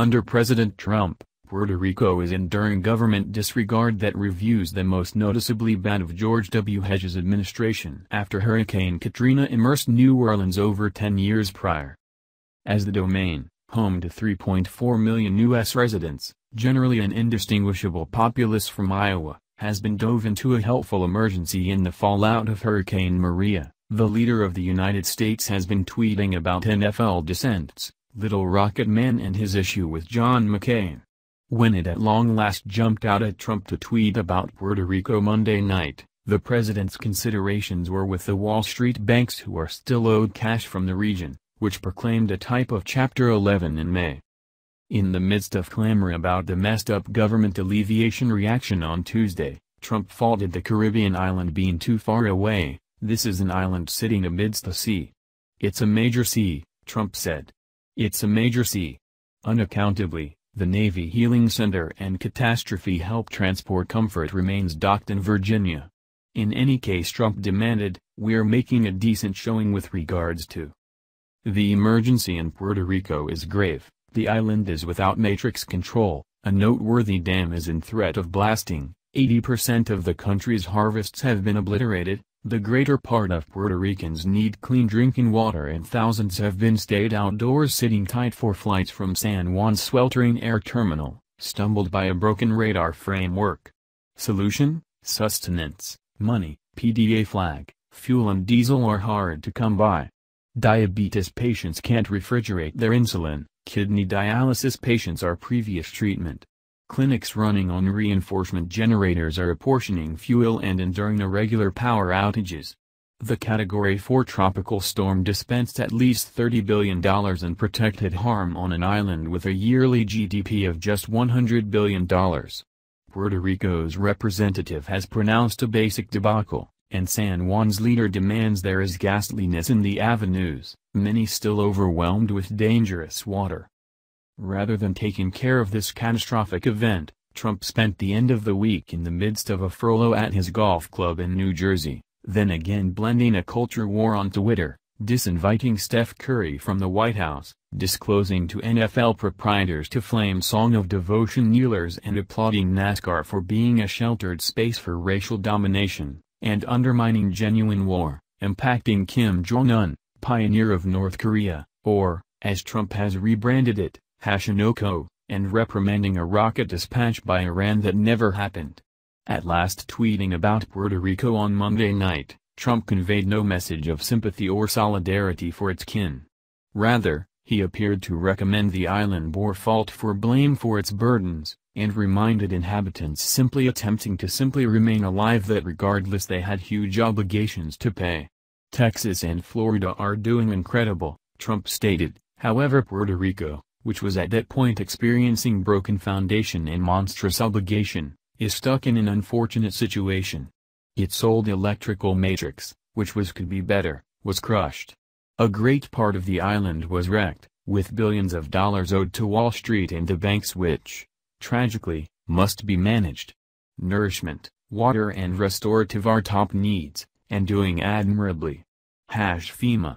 Under President Trump, Puerto Rico is enduring government disregard that reviews the most noticeably bad of George W. Bush's administration after Hurricane Katrina immersed New Orleans over 10 years prior. As the domain, home to 3.4 million U.S. residents, generally an indistinguishable populace from Iowa, has been dove into a helpful emergency in the fallout of Hurricane Maria, the leader of the United States has been tweeting about NFL descents, Little Rocket Man and his issue with John McCain. When it at long last jumped out at Trump to tweet about Puerto Rico Monday night, the president's considerations were with the Wall Street banks who are still owed cash from the region, which proclaimed a type of Chapter 11 in May. In the midst of clamor about the messed-up government alleviation reaction on Tuesday, Trump faulted the Caribbean island being too far away. "This is an island sitting amidst the sea. It's a major sea," Trump said. "It's a major sea." Unaccountably, the Navy Healing Center and Catastrophe Help Transport Comfort remains docked in Virginia. In any case, Trump demanded, "We're making a decent showing with regards to the emergency in Puerto Rico is grave. The island is without matrix control, a noteworthy dam is in threat of blasting, 80% of the country's harvests have been obliterated, the greater part of Puerto Ricans need clean drinking water and thousands have been stayed outdoors sitting tight for flights from San Juan's sweltering air terminal, stumbled by a broken radar framework. Solution? Sustenance, money, PDA flag, fuel and diesel are hard to come by. Diabetes patients can't refrigerate their insulin, kidney dialysis patients are previous treatment. Clinics running on reinforcement generators are apportioning fuel and enduring irregular power outages. The Category 4 tropical storm dispensed at least $30 billion in protected harm on an island with a yearly GDP of just $100 billion. Puerto Rico's representative has pronounced a basic debacle, and San Juan's leader demands there is ghastliness in the avenues, many still overwhelmed with dangerous water. Rather than taking care of this catastrophic event, Trump spent the end of the week in the midst of a furlough at his golf club in New Jersey, then again blending a culture war on Twitter, disinviting Steph Curry from the White House, disclosing to NFL proprietors to flame Song of Devotion kneelers and applauding NASCAR for being a sheltered space for racial domination, and undermining genuine war, impacting Kim Jong-un, pioneer of North Korea, or, as Trump has rebranded it, Hashinoko, and reprimanding a rocket dispatch by Iran that never happened. At last tweeting about Puerto Rico on Monday night, Trump conveyed no message of sympathy or solidarity for its kin. Rather, he appeared to recommend the island bore fault for blame for its burdens, and reminded inhabitants simply attempting to simply remain alive that regardless they had huge obligations to pay. Texas and Florida are doing incredible, Trump stated. However, Puerto Rico, which was at that point experiencing broken foundation and monstrous obligation, is stuck in an unfortunate situation. Its old electrical matrix, which could be better, was crushed. A great part of the island was wrecked, with billions of dollars owed to Wall Street and the banks which, tragically, must be managed. Nourishment, water and restorative are top needs, and doing admirably. FEMA.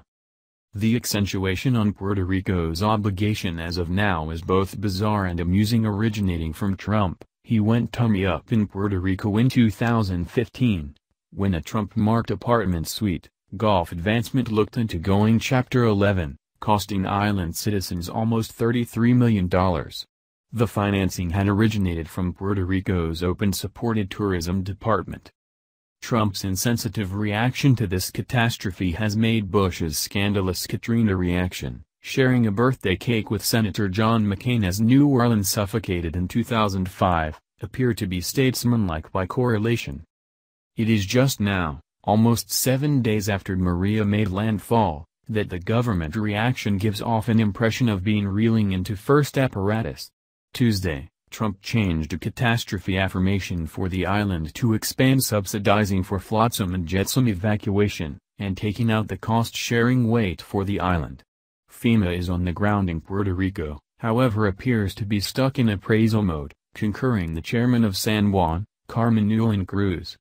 The accentuation on Puerto Rico's obligation as of now is both bizarre and amusing, originating from Trump. He went tummy up in Puerto Rico in 2015, when a Trump-marked apartment suite, golf advancement looked into going Chapter 11, costing island citizens almost $33 million. The financing had originated from Puerto Rico's open-supported tourism department. Trump's insensitive reaction to this catastrophe has made Bush's scandalous Katrina reaction, sharing a birthday cake with Senator John McCain as New Orleans suffocated in 2005, appear to be statesmanlike by correlation. It is just now, almost 7 days after Maria made landfall, that the government reaction gives off an impression of being reeling into first apparatus. Tuesday, Trump changed a catastrophe affirmation for the island to expand subsidizing for flotsam and jetsam evacuation, and taking out the cost-sharing weight for the island. FEMA is on the ground in Puerto Rico, however appears to be stuck in appraisal mode, concurring the chairman of San Juan, Carmen Yulín Cruz.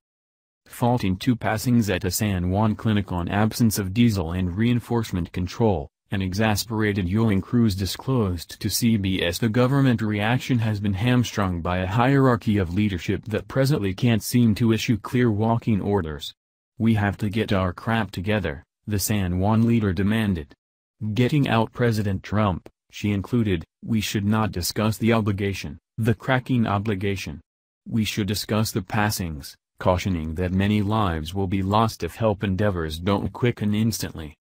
Faulting two passings at a San Juan clinic on absence of diesel and reinforcement control, An exasperated Ewing Cruz disclosed to CBS the government reaction has been hamstrung by a hierarchy of leadership that presently can't seem to issue clear walking orders. "We have to get our crap together," the San Juan leader demanded. Getting out President Trump, she included, "We should not discuss the obligation, the cracking obligation. We should discuss the passings," cautioning that many lives will be lost if help endeavors don't quicken instantly.